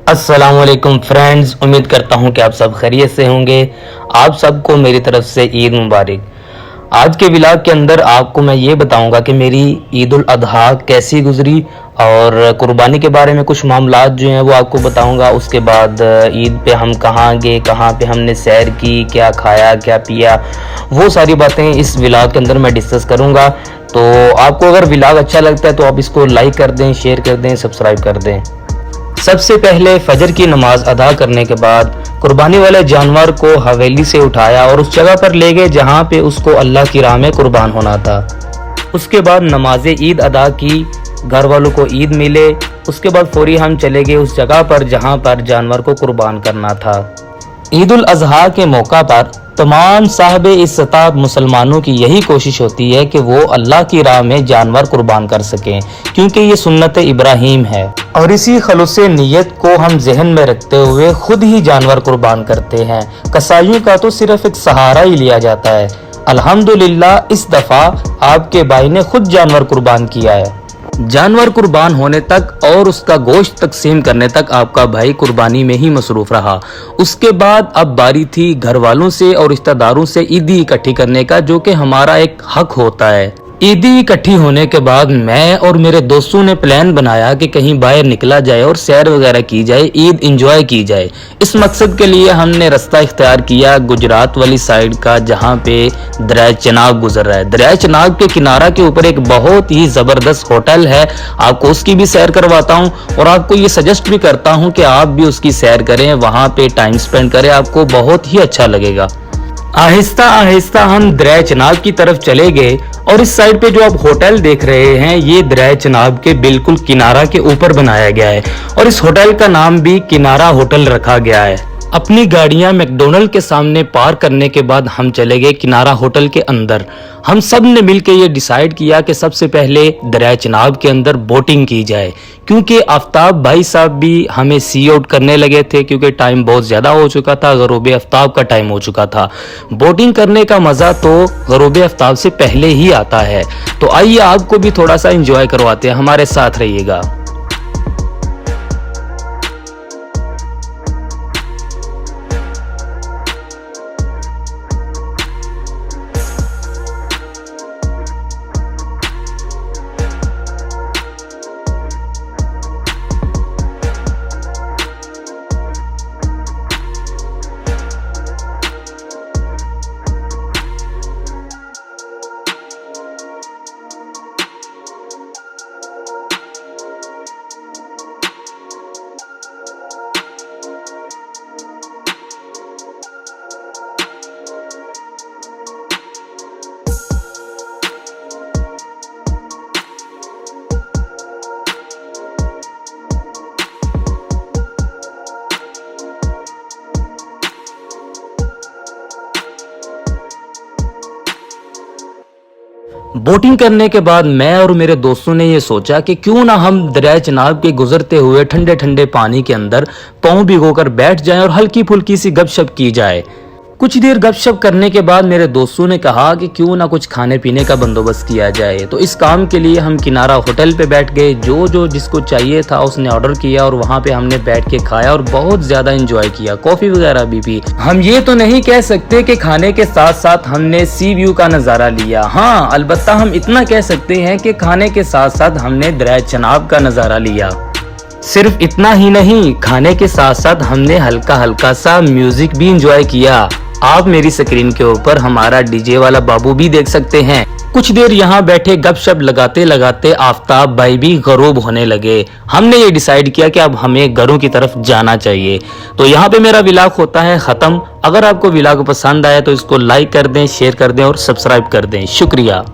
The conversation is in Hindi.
अस्सलामुअलैकुम फ्रेंड्स, उम्मीद करता हूं कि आप सब खैरियत से होंगे। आप सबको मेरी तरफ से ईद मुबारक। आज के व्लॉग के अंदर आपको मैं ये बताऊंगा कि मेरी ईद उल अजहा कैसी गुजरी और कुर्बानी के बारे में कुछ मामलात जो हैं वो आपको बताऊंगा। उसके बाद ईद पे हम कहाँ गए, कहाँ पे हमने सैर की, क्या खाया क्या पिया, वो सारी बातें इस व्लॉग के अंदर मैं डिस्कस करूँगा। तो आपको अगर व्लॉग अच्छा लगता है तो आप इसको लाइक कर दें, शेयर कर दें, सब्सक्राइब कर दें। सबसे पहले फजर की नमाज अदा करने के बाद कुर्बानी वाले जानवर को हवेली से उठाया और उस जगह पर ले गए जहाँ पे उसको अल्लाह की राह में कुर्बान होना था। उसके बाद नमाज ईद अदा की, घर वालों को ईद मिले। उसके बाद फौरी हम चले गए उस जगह पर जहाँ पर जानवर को कुर्बान करना था। ईद उल अजहा के मौका पर तमाम साहब इस्तात मुसलमानों की यही कोशिश होती है कि वो अल्लाह की राह में जानवर कुर्बान कर सकें, क्योंकि ये सुन्नत इब्राहीम है। और इसी खलूस नीयत को हम जहन में रखते हुए खुद ही जानवर कुर्बान करते हैं। कसाईयों का तो सिर्फ एक सहारा ही लिया जाता है। अल्हम्दुलिल्लाह इस दफ़ा आपके भाई ने खुद जानवर कुर्बान किया है। जानवर कुर्बान होने तक और उसका गोश्त तकसीम करने तक आपका भाई कुर्बानी में ही मसरूफ रहा। उसके बाद अब बारी थी घर वालों से और रिश्तेदारों से ईदी इकट्ठी करने का, जो कि हमारा एक हक होता है। ईदी इकट्ठी होने के बाद मैं और मेरे दोस्तों ने प्लान बनाया कि कहीं बाहर निकला जाए और सैर वगैरह की जाए, ईद एंजॉय की जाए। इस मकसद के लिए हमने रास्ता इख्तियार किया गुजरात वाली साइड का, जहां पे दरिया चनाब गुजर रहा है। दरिया चनाब के किनारा के ऊपर एक बहुत ही जबरदस्त होटल है, आपको उसकी भी सैर करवाता हूं और आपको ये सजेस्ट भी करता हूं कि आप भी उसकी सैर करें, वहां पे टाइम स्पेंड करें, आपको बहुत ही अच्छा लगेगा। आहिस्ता आहिस्ता हम दरिया चनाब की तरफ चले गए और इस साइड पे जो आप होटल देख रहे हैं ये दरिया चनाब के बिल्कुल किनारा के ऊपर बनाया गया है और इस होटल का नाम भी किनारा होटल रखा गया है। अपनी गाड़ियां मैकडोनल्ड के सामने पार्क करने के बाद हम चले गए किनारा होटल के अंदर। हम सब ने मिलकर ये डिसाइड किया कि सबसे पहले दरिया चनाब के अंदर बोटिंग की जाए, क्योंकि आफ्ताब भाई साहब भी हमें सी आउट करने लगे थे, क्योंकि टाइम बहुत ज़्यादा हो चुका था, गरूब आफ्ताब का टाइम हो चुका था। बोटिंग करने का मज़ा तो गरूब आफ्ताब से पहले ही आता है। तो आइए आपको भी थोड़ा सा इंजॉय करवाते हैं, हमारे साथ रहिएगा। बोटिंग करने के बाद मैं और मेरे दोस्तों ने ये सोचा कि क्यों ना हम दरिया चनाब के गुजरते हुए ठंडे ठंडे पानी के अंदर पाँव भिगोकर बैठ जाएं और हल्की फुल्की सी गपशप की जाए। कुछ देर गपशप करने के बाद मेरे दोस्तों ने कहा कि क्यों ना कुछ खाने पीने का बंदोबस्त किया जाए। तो इस काम के लिए हम किनारा होटल पे बैठ गए। जो जिसको चाहिए था उसने ऑर्डर किया और वहाँ पे हमने बैठ के खाया और बहुत ज़्यादा एंजॉय किया, कॉफ़ी वगैरह भी पी। हम ये तो नहीं कह सकते कि खाने के साथ साथ हमने सी व्यू का नज़ारा लिया। हाँ, अलबत्ता हम इतना कह सकते हैं कि खाने के साथ साथ हमने दरिया चनाब का नज़ारा लिया। सिर्फ इतना ही नहीं, खाने के साथ साथ हमने हल्का हल्का सा म्यूजिक भी एंजॉय किया। आप मेरी स्क्रीन के ऊपर हमारा डीजे वाला बाबू भी देख सकते हैं। कुछ देर यहाँ बैठे गपशप लगाते लगाते आफ्ताब भाई भी गरूब होने लगे। हमने ये डिसाइड किया कि अब हमें घरों की तरफ जाना चाहिए। तो यहाँ पे मेरा व्लॉग होता है ख़त्म। अगर आपको व्लॉग पसंद आया तो इसको लाइक कर दें, शेयर कर दें और सब्सक्राइब कर दें। शुक्रिया।